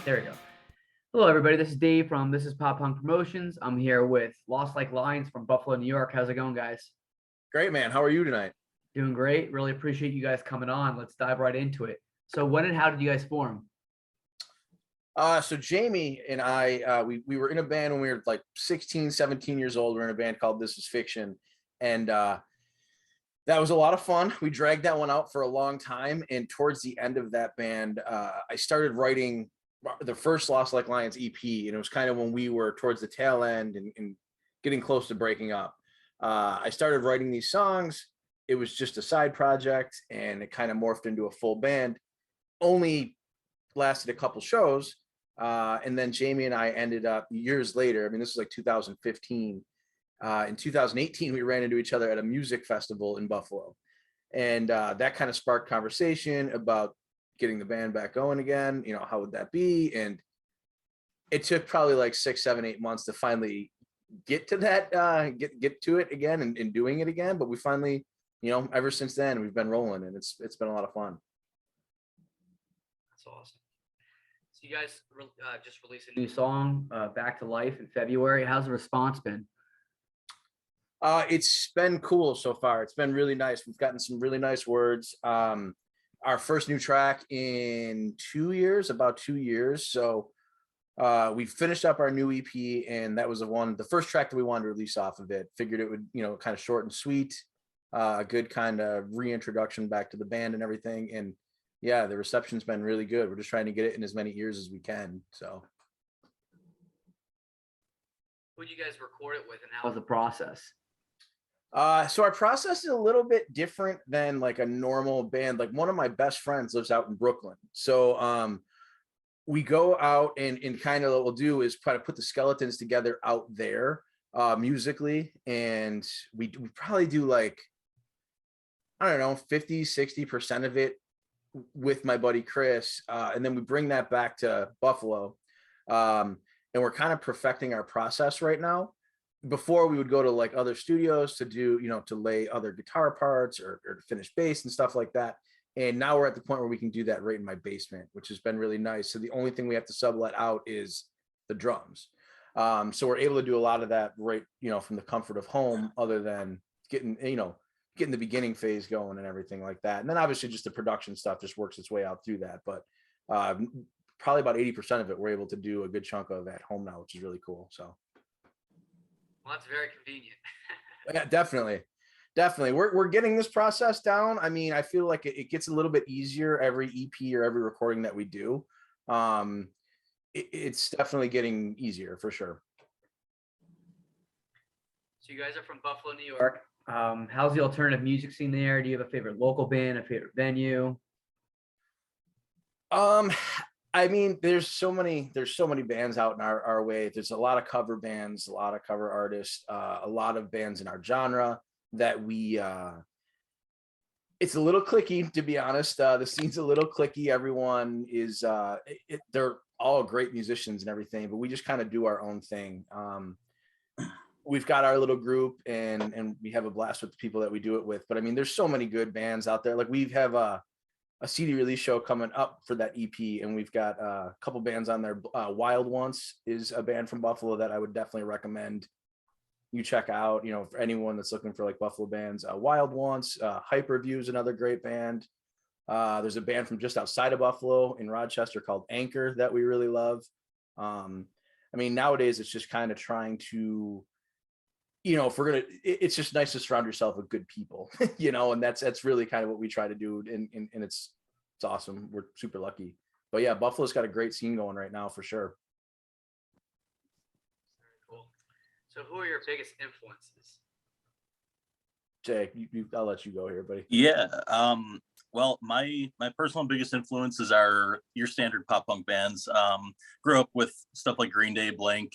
There we go. Hello, everybody. This is Dave from This is Pop Punk Promotions. I'm here with Lost Like Lions from Buffalo, New York. How's it going, guys? Great, man. How are you tonight? Doing great. Really appreciate you guys coming on. Let's dive right into it. So when and how did you guys form? So Jamie and I, we were in a band when we were like 16, 17 years old. We were in a band called This Is Fiction. And that was a lot of fun. We dragged that one out for a long time. And towards the end of that band, I started writing the first Lost Like Lions EP. And it was kind of when we were towards the tail end and getting close to breaking up. I started writing these songs. It was just a side project and it kind of morphed into a full band. Only lasted a couple shows. And then Jamie and I ended up years later. I mean, this was like 2015. In 2018, we ran into each other at a music festival in Buffalo. And that kind of sparked conversation about getting the band back going again. You know, how would that be? And it took probably like 6, 7, 8 months to finally get to that, get to it again and doing it again. But we finally, you know, ever since then, we've been rolling and it's been a lot of fun. That's awesome. So you guys just released a new song, Back to Life, in February. How's the response been? It's been cool so far. It's been really nice. We've gotten some really nice words. Our first new track in 2 years, about 2 years. So we finished up our new EP, and that was the first track that we wanted to release off of it. Figured it would, you know, kind of short and sweet, a good kind of reintroduction back to the band and everything. And yeah, the reception's been really good. We're just trying to get it in as many ears as we can. So Who did you guys record it with, and how was the process? So our process is a little bit different than like a normal band. Like one of my best friends lives out in Brooklyn. So we go out and kind of what we'll do is try to put the skeletons together out there musically. And we probably do like, I don't know, 50, 60% of it with my buddy Chris. And then we bring that back to Buffalo. And we're kind of perfecting our process right now. Before we would go to like other studios to do, you know, to lay other guitar parts or to finish bass and stuff like that. And now we're at the point where we can do that right in my basement, which has been really nice. So the only thing we have to sublet out is the drums. So we're able to do a lot of that right, you know, from the comfort of home, other than getting the beginning phase going and everything like that. And then obviously just the production stuff just works its way out through that. But probably about 80% of it, we're able to do a good chunk of at home now, which is really cool. So. Well, that's very convenient. Yeah, definitely. We're getting this process down. I mean, I feel like it gets a little bit easier every EP or every recording that we do. It's definitely getting easier for sure. So you guys are from Buffalo, New York. How's the alternative music scene there? Do you have a favorite local band, a favorite venue? I mean, there's so many bands out in our way. There's a lot of cover bands, a lot of cover artists, a lot of bands in our genre that it's a little cliquey, to be honest. The scene's a little cliquey. Everyone is, they're all great musicians and everything, but we just kind of do our own thing. We've got our little group and we have a blast with the people that we do it with. But I mean, there's so many good bands out there. Like we have a CD release show coming up for that EP, and we've got a couple bands on there. Wild Once is a band from Buffalo that I would definitely recommend you check out, you know, for anyone that's looking for like Buffalo bands. Wild Once, Hyperview is another great band. There's a band from just outside of Buffalo in Rochester called Anchor that we really love. I mean, nowadays it's just kind of trying to, you know, it's just nice to surround yourself with good people, you know, and that's really kind of what we try to do. And it's awesome. We're super lucky. But yeah, Buffalo's got a great scene going right now for sure. Very cool. So who are your biggest influences? Jay, I'll let you go here, buddy. Yeah. Well, my personal biggest influences are your standard pop punk bands. Grew up with stuff like Green Day, Blink,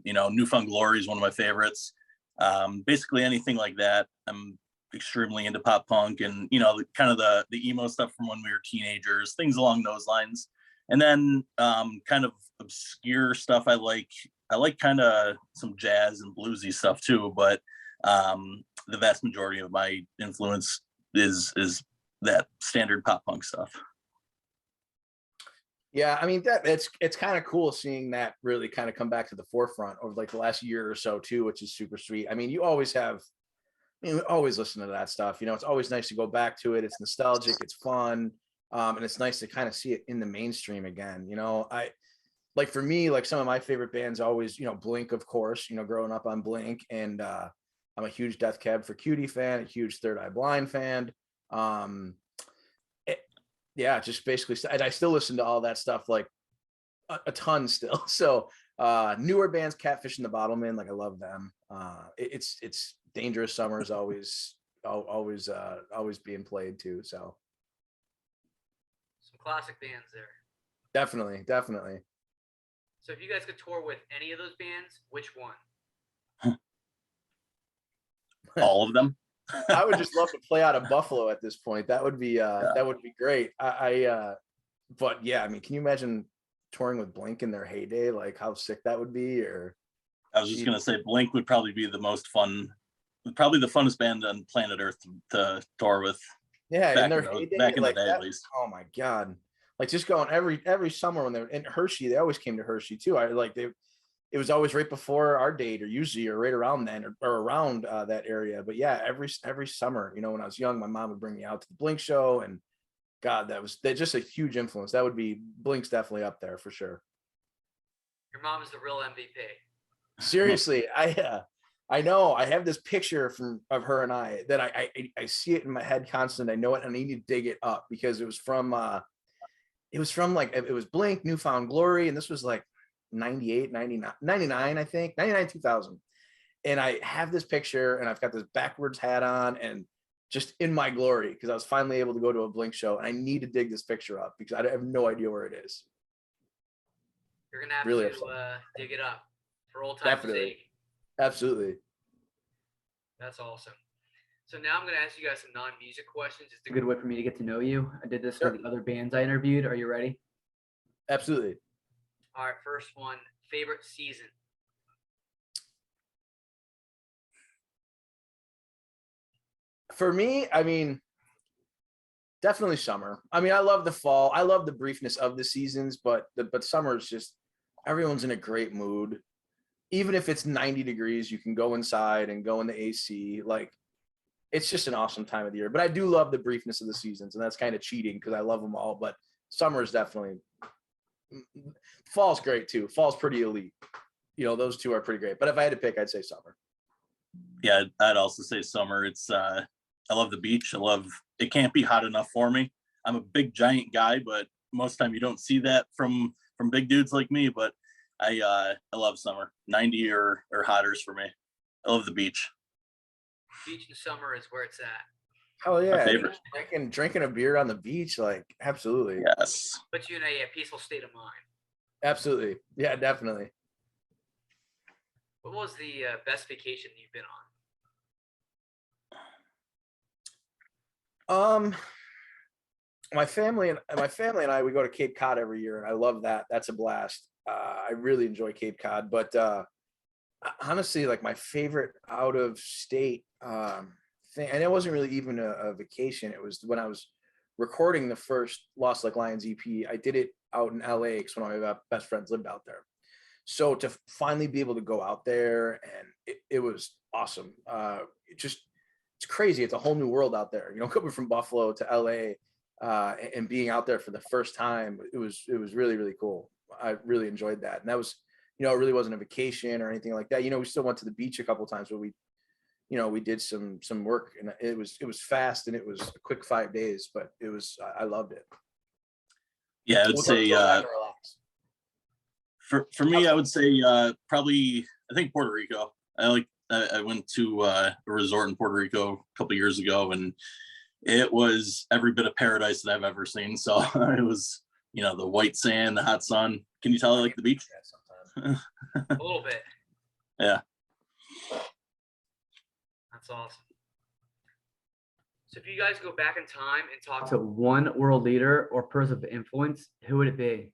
you know, New Found Glory is one of my favorites. Basically anything like that. I'm extremely into pop punk and, you know, kind of the emo stuff from when we were teenagers, things along those lines. And then kind of obscure stuff. I like kind of some jazz and bluesy stuff too, but the vast majority of my influence is that standard pop punk stuff. Yeah, I mean it's kind of cool seeing that really kind of come back to the forefront over like the last year or so too, which is super sweet. I mean, you always have, I mean, we always listen to that stuff. You know, it's always nice to go back to it. It's nostalgic, it's fun, and it's nice to kind of see it in the mainstream again. You know, I like for me, like some of my favorite bands always, you know, Blink, of course. You know, growing up on Blink, and I'm a huge Death Cab for Cutie fan, a huge Third Eye Blind fan. Um, yeah, just basically, and I still listen to all that stuff like a ton still. So newer bands, Catfish and the Bottlemen, like I love them. It's Dangerous Summer is always being played too. So Some classic bands there. definitely. So if you guys could tour with any of those bands, which one? All of them. I would just love to play out of Buffalo at this point. That would be Yeah. that would be great. But yeah, I mean, can you imagine touring with Blink in their heyday? Like how sick that would be, or I was just gonna say Blink would probably be the most fun, probably the funnest band on planet Earth to tour with. yeah, in Back their in, those, heyday, back in like the day, that. at least. Oh my god! Like just going every summer when they're in Hershey, they always came to Hershey too. I like they. It was always right before our date, or usually, or right around then, or around that area. But yeah, every summer, you know, when I was young, my mom would bring me out to the Blink show, and God, that just a huge influence. That would be Blink's definitely up there for sure. Your mom is the real MVP. Seriously, I know I have this picture of her and I that I see it in my head constantly. I know it, and I need to dig it up because it was from like it was Blink, Newfound Glory, and this was like 98, 99, 99, I think, 99, 2000. And I have this picture, and I've got this backwards hat on, and just in my glory because I was finally able to go to a Blink show, and I need to dig this picture up because I have no idea where it is. You're gonna have Really to upset. dig it up for old time's Definitely, sake. absolutely. That's awesome. So now I'm gonna ask you guys some non-music questions. It's a good way for me to get to know you. I did this Sure. for the other bands I interviewed. Are you ready? Absolutely. All right, first one. Favorite season? For me, I mean, definitely summer. I mean, I love the fall. I love the briefness of the seasons, but summer is just everyone's in a great mood. Even if it's 90 degrees, you can go inside and go in the AC. Like it's just an awesome time of the year. But I do love the briefness of the seasons, and that's kind of cheating because I love them all. But summer is definitely fall's great too. Fall's pretty elite. You know, those two are pretty great. But if I had to pick, I'd say summer. Yeah, I'd also say summer. It's I love the beach. I love it. Can't be hot enough for me. I'm a big giant guy, but most of the time you don't see that from big dudes like me. But I love summer. 90 or hotters for me. I love the beach. Beach in summer is where it's at. Hell My yeah. favorite. Drinking a beer on the beach, like absolutely. Yes. Puts you in a peaceful state of mind. Absolutely. Yeah, definitely. What was the best vacation you've been on? My family and I, we go to Cape Cod every year, and I love that. That's a blast. I really enjoy Cape Cod, but honestly, like my favorite out of state thing, and it wasn't really even a vacation. It was when I was recording the first Lost Like Lions EP. I did it out in LA because one of my best friends lived out there. So to finally be able to go out there, and it was awesome. It's crazy. It's a whole new world out there. You know, coming from Buffalo to LA and being out there for the first time, it was really really cool. I really enjoyed that, and that was, you know, it really wasn't a vacation or anything like that. You know, we still went to the beach a couple of times, but we did some work, and it was fast, and it was a quick 5 days, but it was I loved it. Yeah, I would say relax. for me, I would say probably I think Puerto Rico. I went to a resort in Puerto Rico a couple years ago, and it was every bit of paradise that I've ever seen. So it was, you know, the white sand, the hot sun. Can you tell I like the beach? A little bit. Yeah. That's awesome. So if you guys go back in time and talk to one world leader or person of influence, who would it be?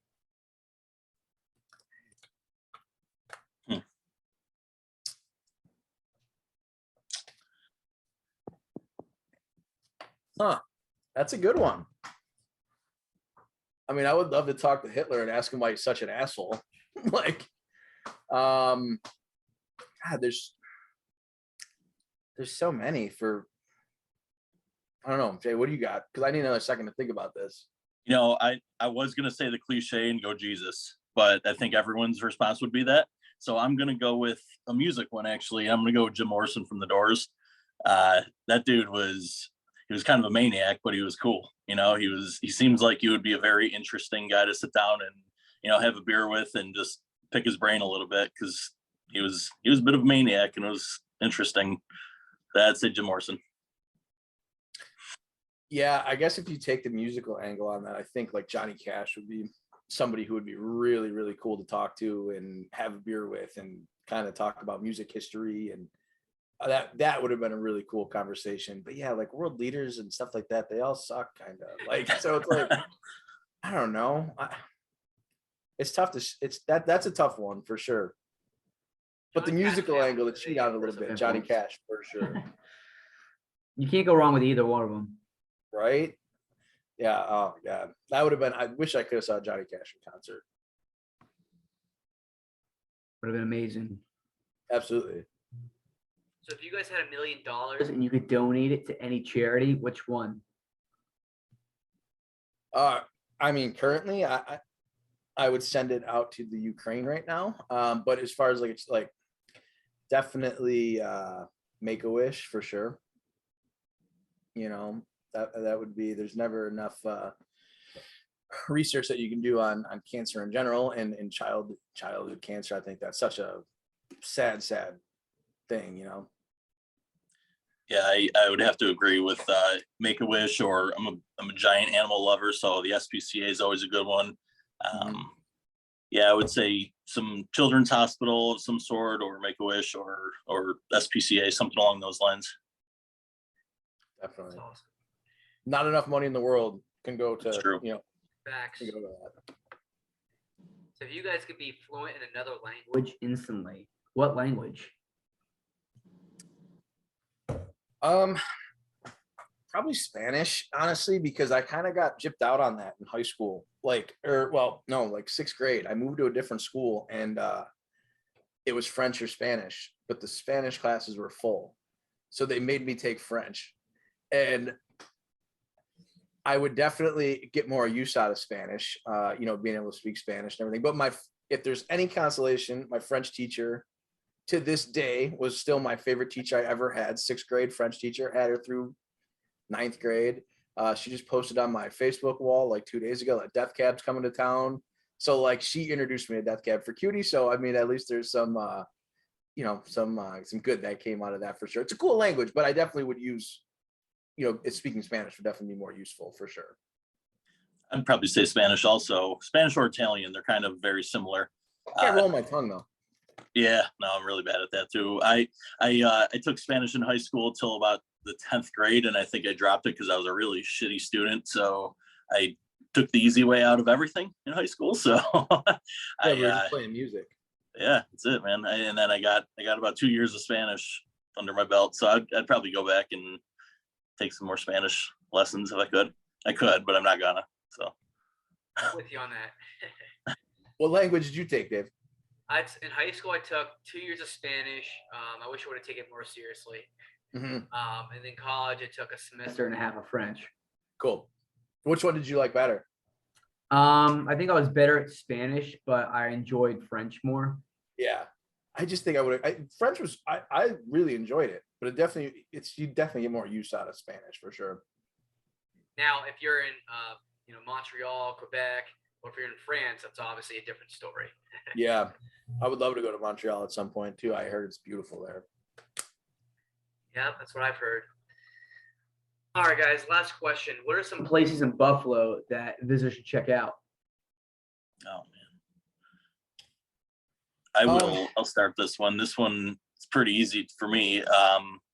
Huh. That's a good one. I mean, I would love to talk to Hitler and ask him why he's such an asshole. Like, God, there's so many for. I don't know, Jay. What do you got? Because I need another second to think about this. I was gonna say the cliche and go Jesus, but I think everyone's response would be that. So I'm gonna go with a music one actually. I'm gonna go with Jim Morrison from The Doors. That dude he was kind of a maniac, but he was cool. He seems like he would be a very interesting guy to sit down and, have a beer with and just pick his brain a little bit because he was a bit of a maniac and it was interesting. I'd say Jim Morrison. Yeah, I guess if you take the musical angle on that, I think like Johnny Cash would be somebody who would be really, really cool to talk to and have a beer with and kind of talk about music history. And that would have been a really cool conversation. But yeah, like world leaders and stuff like that, they all suck kind of like, so it's like, I don't know. It's tough that's a tough one for sure. But the Johnny Cash musical family angle to was cheat a out a little person bit, of Johnny influence. Cash for sure. You can't go wrong with either one of them. Right? Yeah. Oh God, that would have been. I wish I could have saw Johnny Cash in concert. Would have been amazing. Absolutely. So if you guys had $1 million and you could donate it to any charity, which one? I mean, currently, I would send it out to the Ukraine right now. But as far as like it's like definitely Make-A-Wish for sure. That would be. There's never enough research that you can do on cancer in general and in childhood cancer. I think that's such a sad thing. Yeah, I would have to agree with Make-A-Wish, or I'm a giant animal lover, so the SPCA is always a good one. Yeah, I would say some children's hospital of some sort, or Make-A-Wish, or SPCA, something along those lines. Definitely. That's awesome. Not enough money in the world can go to That's true. Facts. can go to that. So if you guys could be fluent in another language instantly, what language? Probably Spanish, honestly, because I kind of got gypped out on that in high school. Like 6th grade. I moved to a different school and it was French or Spanish, but the Spanish classes were full. So they made me take French. And I would definitely get more use out of Spanish, being able to speak Spanish and everything. But if there's any consolation, my French teacher to this day was still my favorite teacher I ever had. 6th grade French teacher, had her through 9th grade. She just posted on my Facebook wall like 2 days ago that Death Cab's coming to town. So like she introduced me to Death Cab for Cutie. So I mean, at least there's some good that came out of that for sure. It's a cool language, but I definitely would use, speaking Spanish would definitely be more useful for sure. I'd probably say Spanish also. Spanish or Italian, they're kind of very similar. I can't roll my tongue though. Yeah, no, I'm really bad at that too. I took Spanish in high school till about the 10th grade, and I think I dropped it because I was a really shitty student. So I took the easy way out of everything in high school. So we were just playing music. Yeah, that's it, man. And then I got about 2 years of Spanish under my belt. So I'd probably go back and take some more Spanish lessons if I could. I could, but I'm not gonna. So I'm with you on that. What language did you take, Dave? In high school, I took 2 years of Spanish. I wish I would have taken it more seriously. Mm-hmm. And then college, I took a semester and a half of French. Cool. Which one did you like better? I think I was better at Spanish, but I enjoyed French more. Yeah, I just think I would. French was. I really enjoyed it, but you definitely get more use out of Spanish for sure. Now, if you're in Montreal, Quebec, or if you're in France, that's obviously a different story. Yeah, I would love to go to Montreal at some point too. I heard it's beautiful there. Yeah, that's what I've heard. All right, guys, last question. What are some places in Buffalo that visitors should check out? Oh man, I'll start this one. This one is pretty easy for me.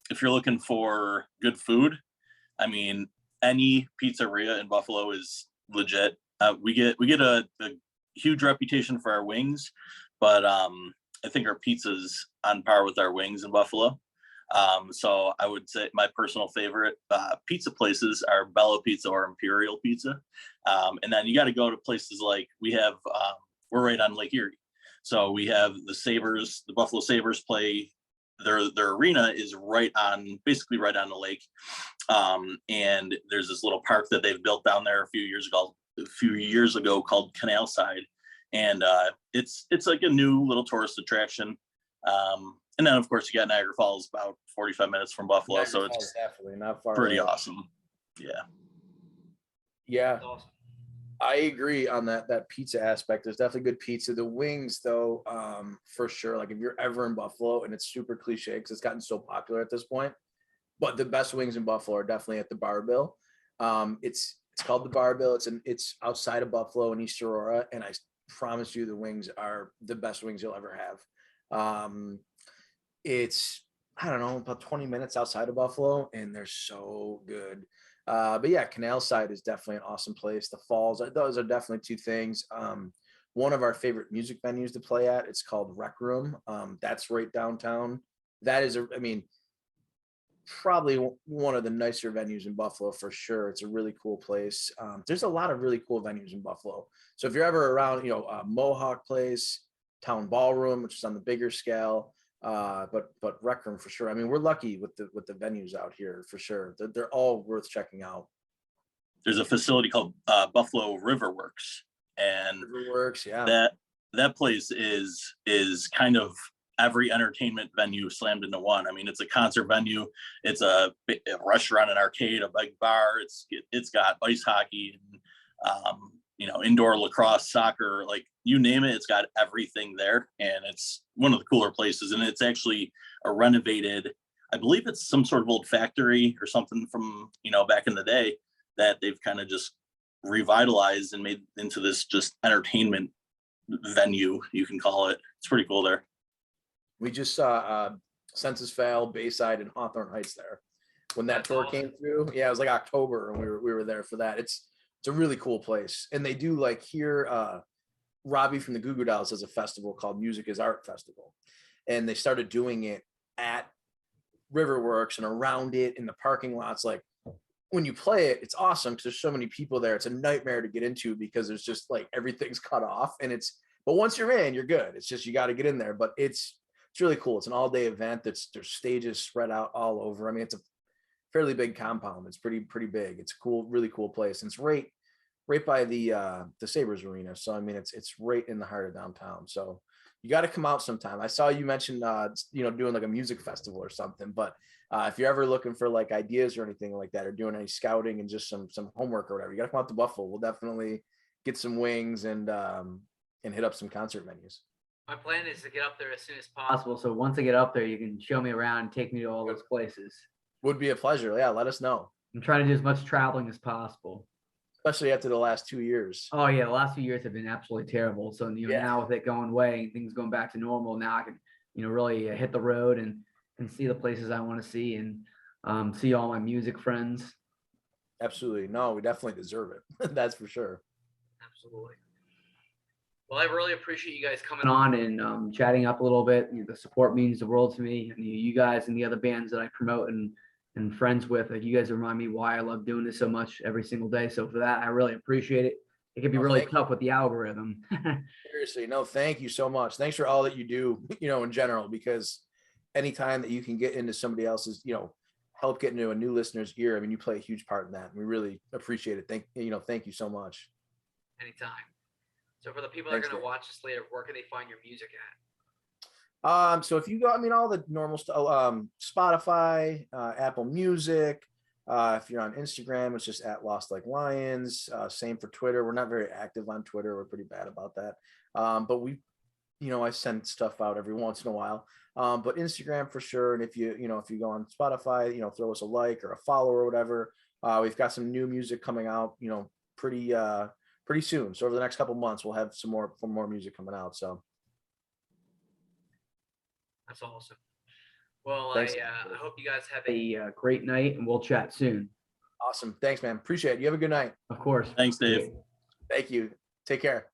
If you're looking for good food, I mean, any pizzeria in Buffalo is legit. We get a huge reputation for our wings, but I think our pizza's on par with our wings in Buffalo. So I would say my personal favorite pizza places are Bella Pizza or Imperial Pizza. And then you got to go to places like we're right on Lake Erie. So we have the Sabres, the Buffalo Sabres play. Their arena is basically right on the lake. And there's this little park that they've built down there a few years ago called Canal Side. And it's like a new little tourist attraction. And then of course you got Niagara Falls about 45 minutes from Buffalo. Niagara So Falls it's definitely not far pretty away. awesome. Yeah. Yeah. That's awesome. I agree on that pizza aspect. There's definitely good pizza. The wings, though, for sure. Like if you're ever in Buffalo, and it's super cliche because it's gotten so popular at this point, but the best wings in Buffalo are definitely at the Bar Bill. It's called the Bar Bill. It's outside of Buffalo in East Aurora, and I promise you, the wings are the best wings you'll ever have. It's I don't know, about 20 minutes outside of Buffalo, and they're so good. But yeah, Canal Side is definitely an awesome place. The falls, those are definitely two things. One of our favorite music venues to play at, it's called Rec Room. That's right downtown. That is, I mean, probably one of the nicer venues in Buffalo for sure. It's a really cool place. There's a lot of really cool venues in Buffalo. So if you're ever around, Mohawk Place, Town Ballroom, which is on the bigger scale, but Rec Room for sure. I mean, we're lucky with the venues out here for sure. They're all worth checking out. There's a facility called Buffalo Riverworks, and Riverworks, yeah. That place is kind of every entertainment venue slammed into one. I mean, it's a concert venue, it's a restaurant, an arcade, a big bar. It's got ice hockey and indoor lacrosse, soccer, like you name it, it's got everything there. And it's one of the cooler places. And it's actually a renovated, I believe it's some sort of old factory or something from, back in the day that they've kind of just revitalized and made into this just entertainment venue, you can call it. It's pretty cool there. We just saw Census Fail, Bayside, and Hawthorne Heights there when that tour came through. Yeah, it was like October, and we were there for that. It's a really cool place, and they do like here. Robbie from the Goo Goo Dolls has a festival called Music is Art Festival, and they started doing it at Riverworks and around it in the parking lots. Like when you play it, it's awesome because there's so many people there. It's a nightmare to get into because there's just like everything's cut off, but once you're in, you're good. It's just you got to get in there, but it's really cool. It's an all-day event. There's stages spread out all over. I mean, it's a fairly big compound. It's pretty big. It's a cool, really cool place. And it's right by the Sabres arena. So I mean, it's right in the heart of downtown. So you got to come out sometime. I saw you mentioned doing like a music festival or something. But if you're ever looking for like ideas or anything like that, or doing any scouting and just some homework or whatever, you got to come out to Buffalo. We'll definitely get some wings and hit up some concert venues. My plan is to get up there as soon as possible. So once I get up there, you can show me around and take me to all those places. Would be a pleasure. Yeah, let us know. I'm trying to do as much traveling as possible. Especially after the last 2 years. Oh yeah, the last few years have been absolutely terrible. So now with it going away and things going back to normal, now I can really hit the road and see the places I want to see and see all my music friends. Absolutely. No, we definitely deserve it. That's for sure. Absolutely. Well, I really appreciate you guys coming on and chatting up a little bit. The support means the world to me. And you guys and the other bands that I promote and friends with, like you guys remind me why I love doing this so much every single day. So for that, I really appreciate it. It can be really tough with the algorithm. Seriously, no, thank you so much. Thanks for all that you do, in general, because anytime that you can get into somebody else's, help get into a new listener's ear, I mean, you play a huge part in that. And we really appreciate it. Thank you so much. Anytime. So for the people that are going to watch this later, where can they find your music at? So if you go, all the normal stuff, Spotify, Apple Music. If you're on Instagram, it's just at Lost Like Lions. Same for Twitter. We're not very active on Twitter. We're pretty bad about that. But we, I send stuff out every once in a while. But Instagram for sure. And if you go on Spotify, throw us a like or a follow or whatever. We've got some new music coming out, pretty soon. So over the next couple months, we'll have some more music coming out. So. That's awesome. Well, I hope you guys have a great night, and we'll chat soon. Awesome. Thanks, man. Appreciate it. You have a good night. Of course. Thanks, Dave. Thank you. Take care.